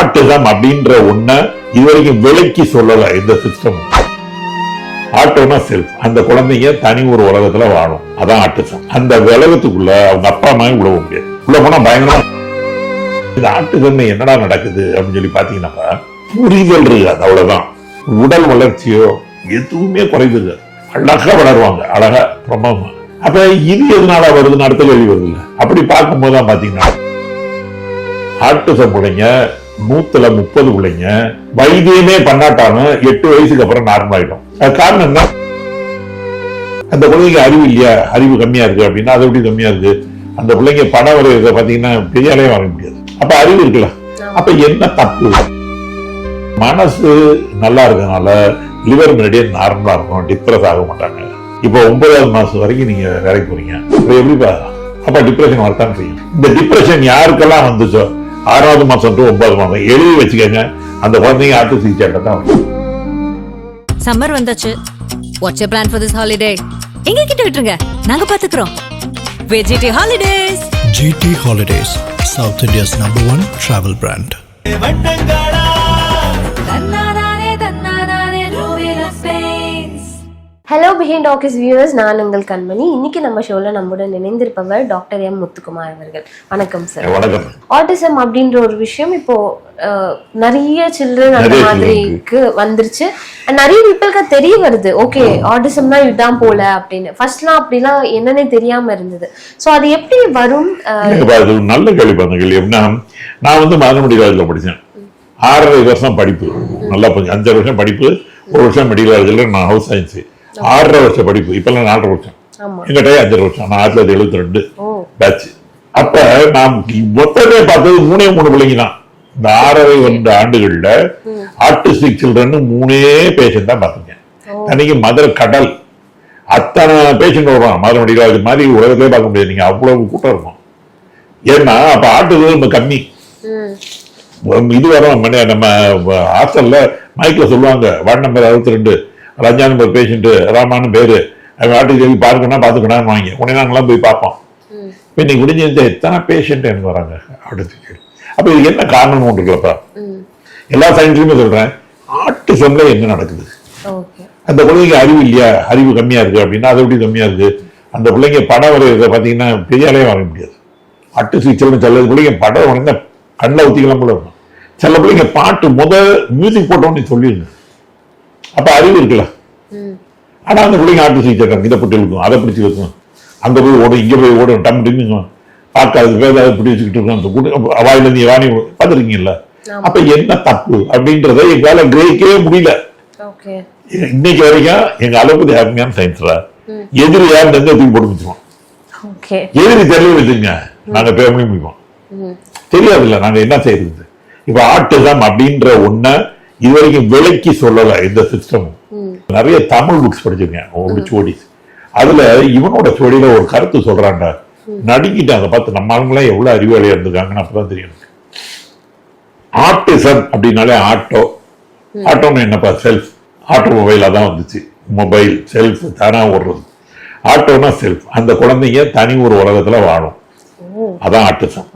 Autism அப்படின்ற ஒண்ண இதுவரைக்கும் விலைக்கு சொல்லல இந்த சிஸ்டம். ஆட்டோனா செல்ஃப், அந்த குழந்தைங்க தனி ஒரு உலகத்துல வாழும், அதான் ஆட்டிசம். அந்த உலகத்துக்குள்ள அவங்க அப்பா அம்மா உள்ள முடியாது, உள்ள போனா பயங்கரமா. இந்த ஆட்டிசம் என்னடா நடக்குது அப்படின்னு சொல்லி பாத்தீங்கன்னா புரிதல் இருக்காது, அவ்வளவுதான். உடல் வளர்ச்சியோ எதுவுமே குறைந்தது, அழகா வளருவாங்க, அழகா பிரம்மமா. அப்ப இது எதனால வருதுன்னு அடுத்த கேள்வி வருது இல்ல. அப்படி பார்க்கும்போது தான் பாத்தீங்கன்னா ஆட்டிசம் பிள்ளைங்க 130 பிள்ளைங்க வைத்தியமே பண்ணாட்டாலும் 8 வயசுக்கு அப்புறம் நார்மல் ஆயிடும். அது காரணம் என்ன? அந்த குழந்தைங்க அறிவு இல்லையா, அறிவு கம்மியா இருக்கு அப்படின்னா அது எப்படி கம்மியா இருக்கு? அந்த பிள்ளைங்க படம் வரைகிறத பாத்தீங்கன்னா பெரியாலே வாங்க முடியாது. அப்ப அறிவு இருக்குல்ல, அப்ப என்ன தப்பு? மனசு நல்லா இருக்கனால லிவர் மெரிடியன் நார்மலா இருக்கும், டிப்ரெஸ் ஆக மாட்டாங்க. இப்போ 9வது மாசம் வரைக்கும் நீங்க வேலைக்கு போறீங்க, எப்படி அப்ப டிப்ரெஷன் வரத்தான் செய்யும். இந்த டிப்ரெஷன் யாருக்கெல்லாம் வந்துச்சோ 6வது மாசம் to 9வது மாசம் எழுதி வச்சுக்கங்க, அந்த குழந்தைங்க ஆட்டு சிகிச்சை தான் வரும். சம்மர் வந்தாச்சு. What's your plan for this holiday? எங்க கிட்ட விட்டுருங்க, நாங்க பாத்துக்கிறோம். GT holidays. GT holidays, South India's #1 travel brand. Hello behind talkers viewers, நான் உங்கள் கண்மணி. இன்னைக்கு நம்ம ஷோல நம்முடன் இணைந்திருப்பவர் டாக்டர் எம் முத்துக்குமார் அவர்கள். வணக்கம் சார். வணக்கம். ஆட்டிசம் அப்படின்ற ஒரு விஷயம் இப்போ நிறைய சில்ட்ரன் அந்த மாதிரிக்கு வந்துருச்சு. நிறைய பீப்புளுக்கு தெரிய வருது, ஓகே ஆட்டிசம்னா இதுதான் போல அப்படின்னு. ஃபர்ஸ்ட்லாம் அப்படிலாம் என்னன்னே தெரியாம இருந்தது. ஸோ அது எப்படி வரும்? நல்ல கேள்வி கேள்வி. எப்படின்னா நான் மதுரமுடி காலேஜில் படித்தேன். 6.5 வருஷம் படிப்பு, நல்லா 5 வருஷம் படிப்பு, 1 வருஷம் மெடிக்கல் காலேஜில் நான் ஹவுஸ் சயின்ஸ். 6.5 வருஷம் படிப்பு, இப்பெல்லாம் 4.5 வருஷம். எங்கிட்ட 5 வருஷம், நான் 1972 பேட்ச். அப்ப நான் மொத்தமே பார்த்தது 3 பிள்ளைங்க தான். இந்த 6.5 ஆண்டுகள்ல ஆட்டிஸ்டிக் சில்ட்ரன் 3 பேஷண்ட் தான் பார்த்துருக்கேன். அன்னைக்கு மதுரை கடல் அத்தனை பேஷண்ட் வருவாங்க. மதுரை மெடிக்கல் மாதிரி உலகத்திலே பார்க்க முடியாது, நீங்க அவ்வளவு கூட்டம் இருக்கும். ஏன்னா அப்ப ஆட்டுறது ரொம்ப கம்மி. இது வரும் நம்ம ஹாஸ்டல்ல மைக்ல சொல்லுவாங்க, வார்டு நம்பர் 62 5 நம்பர் பேஷண்ட் ராமானு பேரு, ஆட்டு சொல்லி பாத்துக்கணும் வாங்கி உடனே நாங்கெல்லாம் போய் பார்ப்போம். இன்னைக்கு முடிஞ்ச எத்தனை பேஷண்ட் எனக்கு வராங்க ஆட்டுக்கு. அப்ப இது என்ன காரணம் ஒன்று இருக்குல்லப்பா, எல்லா சயின்ஸ்லயுமே சொல்றேன், ஆட்டிசம்ல என்ன நடக்குது? அந்த குழந்தைங்க அறிவு இல்லையா, அறிவு கம்மியா இருக்கு அப்படின்னா அது எப்படி கம்மியா இருக்கு? அந்த பிள்ளைங்க படம் வரைகிறத பாத்தீங்கன்னா பெரியாலே வாங்க முடியாது. ஆட்டிஸ்டிக் சில பிள்ளைங்க படம் வரைந்தா கண்ணில் ஊத்திக்கலாம் போல இருக்கும். சில பிள்ளைங்க பாட்டு மியூசிக் போட்டோன்னு சொல்லிடுங்க, அப்ப அறிவு இருக்குல்ல. ஆனா அந்த பிள்ளைங்க ஆட்டு சிகிச்சை இதை போட்டு இருக்கும், அதை பிடிச்சி வைக்கும், அங்க போய் ஓடும், இங்க போய் ஓடும், டம் டின்னு பார்க்காது வேலை பிடி வச்சுக்கிட்டு இருக்கும். வாயில இருந்து வாணி பார்த்துருக்கீங்கல்ல. அப்ப என்ன தப்பு அப்படின்றத எங்களால கிரகிக்கவே முடியல. இன்னைக்கு வரைக்கும் எங்க அலோபதி அருமையான சயின்ஸ்ல எதிரி யார் தூக்கி போட்டு வச்சுருவோம். எதிரி தெரியல வச்சுங்க, நாங்க பேமி முடிப்போம். தெரியாது இல்ல நாங்க என்ன செய்யறது. இப்ப ஆட்டிசம் அப்படின்ற ஒண்ண இதுவரைக்கும் விலைக்கு சொல்லல இந்த சிஸ்டம். நிறைய தமிழ் புக்ஸ் படிச்சிருக்கேன், ஒரு சோடி. அதுல இவனோட சோடியில ஒரு கருத்து சொல்றாங்க, நடுங்கிட்டாங்க பார்த்து. நம்ம ஆளுங்களாம் எவ்வளவு அறிவாளியா இருந்திருக்காங்கன்னு அப்பதான் தெரியும். ஆட்டிசம் அப்படின்னாலே ஆட்டோன்னு என்னப்பா, செல்ஃப். ஆட்டோமொபைலா தான் வந்துச்சு, மொபைல் செல்ஃப் தானா ஓடுறது. ஆட்டோனா செல்ஃப், அந்த குழந்தைங்க தனி ஒரு உலகத்துல வாழும், அதான் ஆட்டிசம்.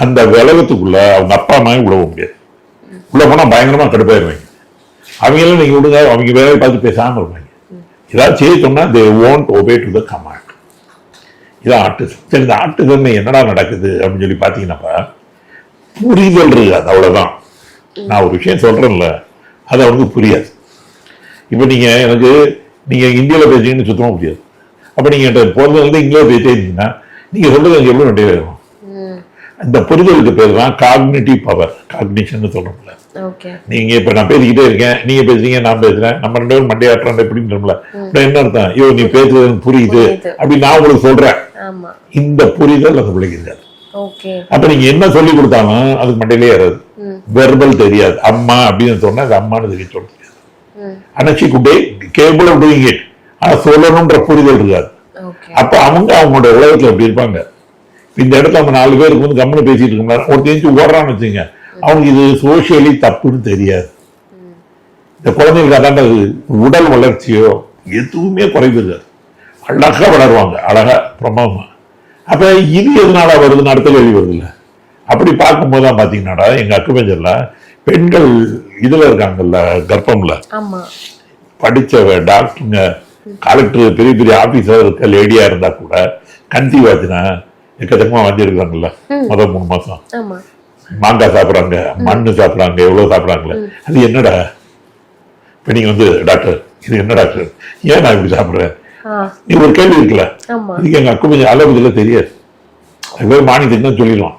அந்த உலகத்துக்குள்ள அவங்க அப்பா அம்மா உள்ள முடியாது, உள்ள போனா பயங்கரமா கடுப்பாயிருவாங்க. அவங்க எல்லாம் நீங்க விடுங்க, அவங்க வேலையை பார்த்து பேசாம இருப்பாங்க. ஏதாவது செய்ய சொன்னா they won't obey to the command. இதான் ஆட்டிசம். சரி, இந்த ஆட்டிசம் என்னடா நடக்குது அப்படின்னு சொல்லி பாத்தீங்கன்னா புரிதல் இருக்காது, அவ்வளவுதான். நான் ஒரு விஷயம் சொல்றேன்ல, அது அவனுக்கு புரியாது. இப்ப நீங்க நீங்க இந்தியாவில பேசுறீங்கன்னு சுத்தமா முடியாது. அப்ப நீங்க பிறந்ததுல இங்கிலீஷ் பேசிட்டே இருந்தீங்கன்னா நீங்க சொல்றது எனக்கு எவ்வளவு வேண்டிய இருக்கும். இந்த புரிதலுக்கு பேர் தான் காக்னிட்டிவ் பவர், காக்னிஷன் சொல்றோம்ல. நீங்க இப்ப நான் பேசிக்கிட்டே இருக்கேன், நீங்க பேசுறீங்க, நான் பேசுறேன், நம்ம 2 பேரும் மண்டையாட்டுறோம் எப்படின்றோம்ல. என்ன அர்த்தம்? ஐயோ நீ பேசுறது புரியுது அப்படி நான் உங்களுக்கு சொல்றேன். இந்த புரிதல் அந்த பிள்ளைக்கு இருக்காது. அப்ப நீங்க என்ன சொல்லி கொடுத்தாலும் அதுக்கு மண்டையிலே ஏறாது, வெர்பல் தெரியாது. அம்மா அப்படின்னு சொன்னா அது அம்மானு தெரிய சொல்ல தெரியாது. ஆனா she could be capable of doing it, ஆனா சொல்லணும்ன்ற புரிதல் இருக்காது. அப்ப அவங்களோட உலகத்துல எப்படி இருப்பாங்க. இந்த இடத்துல அவங்க 4 பேருக்கு கம்முன்னு பேசிட்டு இருக்கோம்னா ஒரு தெரிஞ்சு ஓடுறான்னு வச்சுங்க, அவங்க இது சோசியலி தப்புன்னு தெரியாது. இந்த குழந்தைங்களுக்கு அதாண்ட உடல் வளர்ச்சியோ எதுவுமே குறைவு, அழகா வளருவாங்க, அழகா பிரம்மமா. அப்ப இது எதனால வருதுன்னு அடுத்த கேள்வி வருது இல்ல. அப்படி பார்க்கும்போது தான் பாத்தீங்கன்னா எங்க அக்குபஞ்சர்ல பெண்கள் இதுல இருக்காங்கல்ல, கர்ப்பம்ல ஆமா படிச்ச டாக்டருங்க, கலெக்டர், பெரிய பெரிய ஆபீசர் இருக்க லேடியா இருந்தா கூட கன்சீவ் ஆச்சுன்னா எக்கச்சக்கமா வந்து எடுக்கிறாங்கல்ல முதல் 3 மாசம். ஆமா மாங்காய் சாப்பிட்றாங்க, மண்ணு சாப்பிட்றாங்க, எவ்வளவு சாப்பிட்றாங்களே. அது என்னடா? இப்ப நீங்க வந்து டாக்டர், இது என்ன டாக்டர், ஏன் நான் இப்படி சாப்பிட்றேன், நீ ஒரு கேள்வி இருக்குல்ல. ஆமா இதுக்கு எங்க அக்கு கொஞ்சம் அளவுல தெரியாது, மானியத்துக்கு தான் சொல்லிடுவோம்.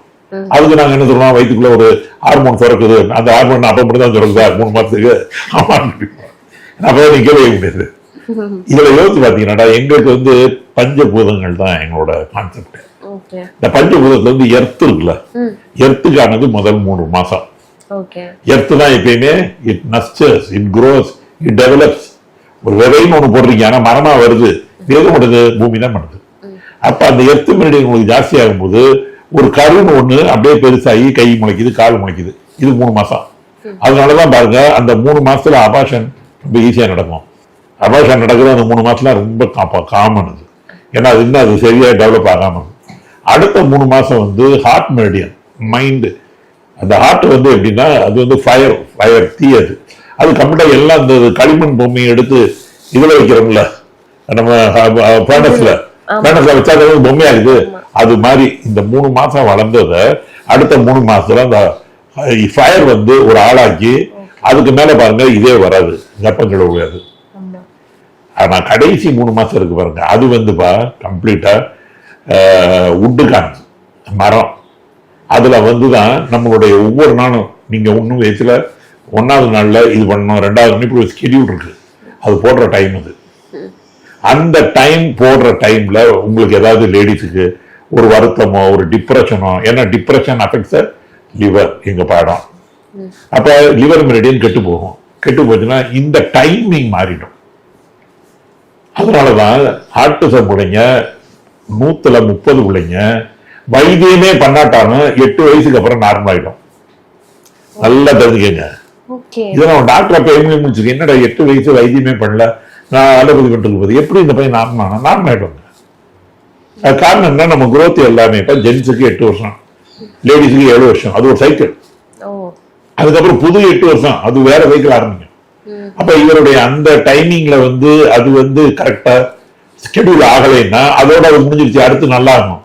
அதுக்கு நாங்க என்ன சொல்லுவோம், வயிற்றுக்குள்ள ஒரு ஹார்மோன் சுரக்குது, அந்த ஹார்மோன் அப்ப மட்டும் தான் சுரக்குதா 3 மாசத்துக்கு, அப்பதான் நீ கேள்வி முடியாது. இதுல யோசிச்சு பாத்தீங்கன்னா எங்களுக்கு வந்து பஞ்சபூதங்கள் தான் எங்களோட கான்செப்ட். ஓகே இந்த பஞ்சபூதத்துல வந்து எர்த் இருக்குல்ல, எர்த்துக்கானது முதல் 3 மாசம். ஓகே எர்த் தான் எப்பயுமே it nurtures, it grows, it develops. ஒரு விதைன்னு ஒண்ணு போடுறீங்க, ஆனா மரமா வருது, எது பண்ணுது, பூமி தான் பண்ணுது. அப்ப அந்த எர்த் மெரிடியன் உங்களுக்கு ஜாஸ்தி ஆகும்போது ஒரு கருன்னு ஒண்ணு அப்படியே பெருசாகி கை முளைக்குது, கால் முளைக்குது. இது 3 மாசம். அதனாலதான் பாருங்க அந்த 3 மாசத்துல அபாஷன் ரொம்ப ஈஸியா நடக்கும். அபாஷன் நடக்குது அந்த 3 மாசத்துல ரொம்ப காமன் அது. ஏன்னா அது இன்னும் அது சரியா டெவலப் ஆகாம. அடுத்த 3 மாசம் வந்து ஹார்ட் மெரிடியன், மைண்ட். அந்த ஹார்ட் வந்து எப்படின்னா அது வந்து ஃபயர் தீ. அது கம்ப்ளீட்டா எல்லாம் இந்த களிமண் பொம்மையை எடுத்து இதுல வைக்கிறோம்ல, நம்ம பேனஸ்ல வச்சா பொம்மையாகுது. அது மாதிரி இந்த 3 மாசம் வளர்ந்தத அடுத்த 3 மாசத்துல அந்த ஃபயர் வந்து ஒரு ஆளாக்கி அதுக்கு மேல பாருங்க இதே வராது, கர்ப்பங்கள் விடாது. ஆனா கடைசி 3 மாசம் இருக்கு பாருங்க, அது வந்துப்பா கம்ப்ளீட்டா உட்டுக்கான் மரம். அதுல வந்துதான் நம்மளுடைய ஒவ்வொரு நாளும் நீங்க 1 வயசுல 1வது நாள்ல இது பண்ணணும், 2வது நாள் இப்படி ஒரு ஸ்கெடியூல் இருக்கு, அது போடுற டைம் அது. அந்த டைம் போடுற டைம்ல உங்களுக்கு ஏதாவது லேடிஸுக்கு ஒரு வருத்தமோ ஒரு டிப்ரெஷனோ, ஏன்னா டிப்ரெஷன் அஃபெக்ட்ஸ் லிவர், எங்க பாடம். அப்ப லிவர் மெரிடியன் கெட்டு போகும். கெட்டு போச்சுன்னா இந்த டைமிங் மாறிடும். அதனாலதான் ஆட்டிசம் பிள்ளைங்க 130 பிள்ளைங்க வைத்தியமே பண்ணாட்டாலும் 8 வயசுக்கு அப்புறம் நார்மல் ஆயிடும். நல்லா தெரிஞ்சுக்கங்க. இதெல்லாம் டாக்டர் அப்ப எம்ஏ முடிச்சிருக்கு, என்னடா 8 வயசு வைத்தியமே பண்ணல, நான் அலோபதி பண்ணிட்டு போது எப்படி இந்த பையன் நார்மல் ஆயிடுவாங்க. அது காரணம் என்ன, நம்ம குரோத் எல்லாமே இப்ப ஜென்ஸுக்கு 8 வருஷம், லேடிஸுக்கு 7 வருஷம், அது ஒரு சைக்கிள். அதுக்கப்புறம் புது 8 வருஷம், அது வேற சைக்கிள் ஆரம்பிக்கும். அப்ப இவருடைய அந்த டைமிங்ல வந்து அது வந்து கரெக்டா ஸ்கெடியூல் ஆகலைன்னா அதோட அது முடிஞ்சிருச்சு, அடுத்து நல்லா இருக்கும்.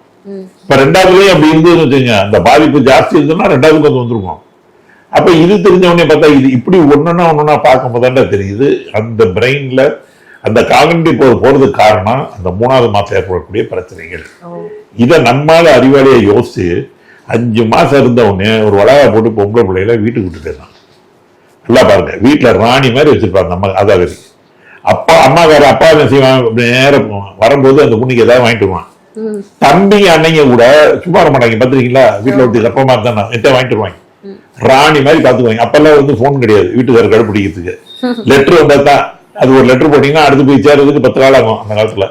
இப்ப 2வதுலயும் அப்படி இருந்ததுன்னு வச்சுங்க, அந்த பாதிப்பு ஜாஸ்தி இருந்ததுன்னா 2வதுக்கு வந்து வந்துருக்கும். அப்ப இது தெரிஞ்ச உடனே பார்த்தா இது இப்படி ஒன்னொன்னா பார்க்கும் போதாண்டா தெரியுது அந்த பிரெயின்ல அந்த காகனிட்டிவ் போறதுக்கு காரணம் அந்த 3வது மாசம் ஏற்படக்கூடிய பிரச்சனைகள். இதை நம்மால அறிவாளியை யோசிச்சு 5 மாசம் இருந்த உடனே ஒரு வளவா போட்டு பொம்பளை பிள்ளைகளை வீட்டுக்கு விட்டுட்டு இருந்தான். நல்லா பாருங்க, வீட்டுல ராணி மாதிரி வச்சிருப்பாங்க நம்ம அதாவது. அப்பா அம்மா வேற, அப்பா என்ன செய்வான், நேரம் வரும்போது அந்த பொண்ணுக்கு ஏதாவது வாங்கிட்டு வருவான். தம்பிங்க அன்னைங்க கூட சும்மா வர மாட்டாங்க, பாத்துருக்கீங்களா, வீட்டுல விட்டு கப்பமா இருந்தா எத்த வாங்கிட்டு வருவாங்க, ராணி மாதிரி பாத்துக்குவாங்க. அப்பெல்லாம் வந்து போன் கிடையாது, வீட்டுக்காரர் கடைபிடிக்கிறதுக்கு லெட்டர் வந்தா தான். அது ஒரு லெட்டர் போட்டீங்கன்னா அடுத்து போய் சேர்றதுக்கு 10 நாள் ஆகும். அந்த காலத்துல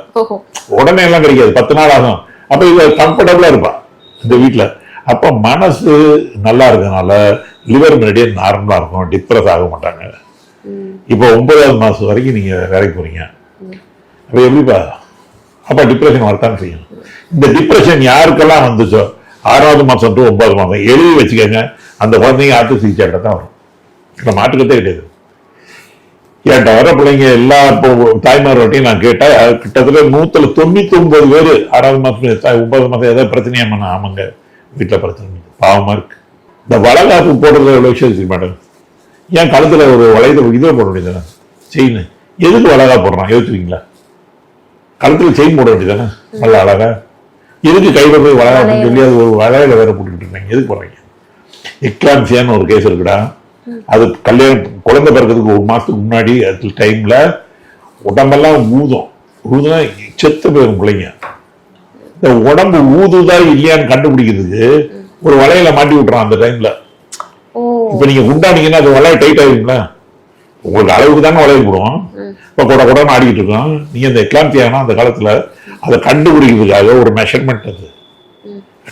உடனே எல்லாம் கிடைக்காது, 10 நாள் ஆகும். அப்ப இது கம்ஃபர்டபுளா இருப்பான் இந்த வீட்டுல. அப்ப மனசு நல்லா இருக்கனால லிவர் மெரிடியன் நார்மலா இருக்கும், டிப்ரெஸ் ஆக மாட்டாங்க. இப்போ 9வது மாசம் வரைக்கும் நீங்க வேலைக்கு போறீங்க, அப்ப எப்படிப்பா, அப்ப டிப்ரெஷன் வரத்தான் செய்யும். இந்த டிப்ரெஷன் யாருக்கெல்லாம் வந்துச்சோ 6வது மாசம் to 9வது மாசம் எழுதி வச்சுக்கோங்க, அந்த குழந்தைங்க ஆட்டு சிகிச்சை தான் வரும். இப்ப மாற்றுக்கத்தே கிடையாது. என்கிட்ட வர பிள்ளைங்க எல்லா தாய்மார்கிட்டையும் நான் கேட்டா கிட்டத்தட்ட 199 பேர் 6வது மாசம் 9வது மாசம் ஏதாவது பிரச்சனையா பண்ண, ஆமாங்க வீட்டுல பிரச்சனை, பாவமா இருக்கு. இந்த வளகாப்பு போடுறது எவ்வளவு விஷயம் இருக்கு மேடம். ஏன் கழுத்துல ஒரு வளையத இதுல போட வேண்டியதானே, செயின் எதுக்கு வளகா போடுறான் யோசிச்சுவீங்களா? கழுத்துல செயின் போட வேண்டியதானே, நல்ல அழகா. எதுக்கு கையில போய் வளகா சொல்லி அது ஒரு வளையல வேற போட்டுக்கிட்டு இருக்காங்க, எதுக்கு போடுறாங்க? எக்லாம்சியான்னு ஒரு கேஸ் இருக்குடா, அது கல்யாணம் குழந்தை பிறக்கிறதுக்கு 1 மாசத்துக்கு முன்னாடி அது டைம்ல உடம்பெல்லாம் ஊதும் செத்து போயிடும் பிள்ளைங்க. இந்த உடம்பு ஊதுதா இல்லையான்னு கண்டுபிடிக்கிறதுக்கு ஒரு வளையல மாட்டி விட்டுறான் அந்த டைம்ல. இப்ப நீங்க குண்டானீங்கன்னா அது வளைய டைட் ஆகுங்களா, உங்களுக்கு அளவுக்கு தானே வளையல் போடுவோம். இப்ப கூட கூட ஆடிக்கிட்டு இருக்கோம். நீங்க இந்த எக்லாம்சியானா அந்த காலத்துல அதை கண்டுபிடிக்கிறதுக்காக ஒரு மெஷர்மெண்ட், அது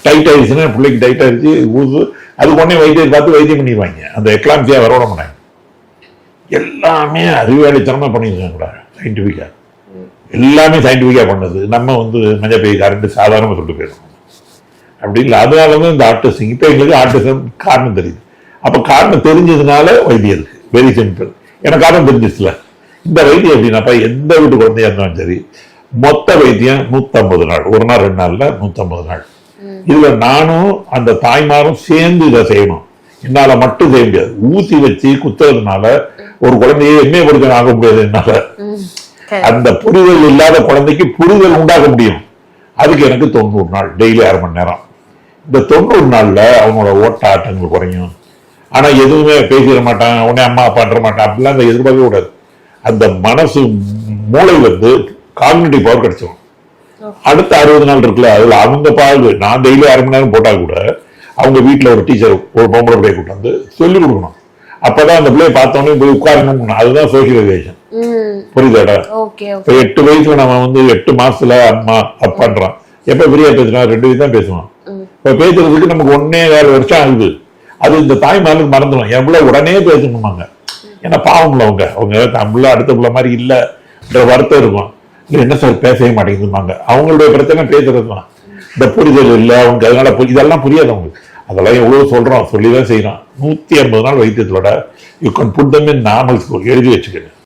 டைட் ஆயிடுச்சுன்னா பிள்ளைக்கு டைட் ஆயிடுச்சு ஊது, அது உடனே வைத்தியம் பார்த்து வைத்தியம் பண்ணிடுவாங்க. அந்த எக்லாம்சியா வர விட மாட்டாங்க. எல்லாமே அறிவாளித்தனமா பண்ணியிருக்காங்கடா, சயின்டிபிக்கா எல்லாமே சயின்டிபிக்கா பண்ணது. நம்ம வந்து மஞ்சள் பை கரண்ட் சாதாரணமா சொல்லிட்டு போயிடும் அப்படி இல்லை. அதனாலதான் இந்த ஆர்டிசம் இப்ப எங்களுக்கு ஆர்டிசம் காரணம் தெரியுது. அப்ப காரணம் தெரிஞ்சதுனால வைத்தியம் இருக்கு, வெரி சிம்பிள். எனக்கு காரணம் தெரிஞ்சிச்சுல. இந்த வைத்தியம் எப்படின்னாப்பா, எந்த வீட்டு குழந்தையா இருந்தாலும் சரி, மொத்த வைத்தியம் 150 நாள், ஒரு நாள் 2 நாள்ல 150 நாள். இதுல நானும் அந்த தாய்மாரும் சேர்ந்து இதை செய்யணும். என்னால மட்டும் செய்ய முடியாது. ஊசி வச்சு குத்துறதுனால ஒரு குழந்தையை எம்ஏ படிக்க ஆக முடியாது என்னால. அந்த புரிதல் இல்லாத குழந்தைக்கு புரிதல் உண்டாக்க முடியும். அதுக்கு எனக்கு 90 நாள், டெய்லி 1/2 மணி நேரம். இந்த 90 நாள்ல அவனோட ஓட்ட ஆட்டங்கள் குறையும். ஆனா எதுவுமே பேசிட மாட்டான், உடனே அம்மா பண்ற மாட்டான், அப்படிலாம் அந்த எதிர்பார்க்கவே கூடாது. அந்த மனசு மூளை வந்து காக்னிட்டிவ் பவர் கிடைச்சிடும். அடுத்த 60 நாள் இருக்குல்ல, அதுல அவங்க பால் நான் டெய்லி 1/2 மணி நேரம் போட்டா கூட அவங்க வீட்டுல ஒரு டீச்சர், ஒரு பொம்பளை பிள்ளைய கூட்டு வந்து சொல்லி கொடுக்கணும். அப்பதான் அந்த பிள்ளைய பார்த்தோன்னே போய் உட்காரணும். அதுதான் சோசியலைசேஷன். புரியுதாடா? இப்ப 8 வயசுல நம்ம வந்து 8 மாசத்துல அம்மா அப்பான்றான். எப்ப பிரியா பேசுனா 2 வயசு தான் பேசுவான். இப்ப பேசுறதுக்கு நமக்கு 1.25 வருஷம் ஆகுது. அது இந்த தாய்மார்களுக்கு மறந்துடும். எவ்வளவு உடனே பேசணுமாங்க. ஏன்னா பாவம்ல அவங்க தமிழ்ல அடுத்த பிள்ளை மாதிரி இல்லைன்ற வருத்தம் இருக்கும். இல்லை என்ன சார் பேசவே மாட்டேங்குதுமாங்க. அவங்களுடைய பிரச்சனை பேசுறது தான். இந்த புரிதல் இல்லை அவங்களுக்கு, அதனால இதெல்லாம் புரியாது அவங்களுக்கு. அதெல்லாம் எவ்வளவு சொல்றோம், சொல்லிதான் செய்யறோம். 150 நாள் வைத்தியத்தோட you can put them in normal school. எழுதி வச்சுக்கணும்.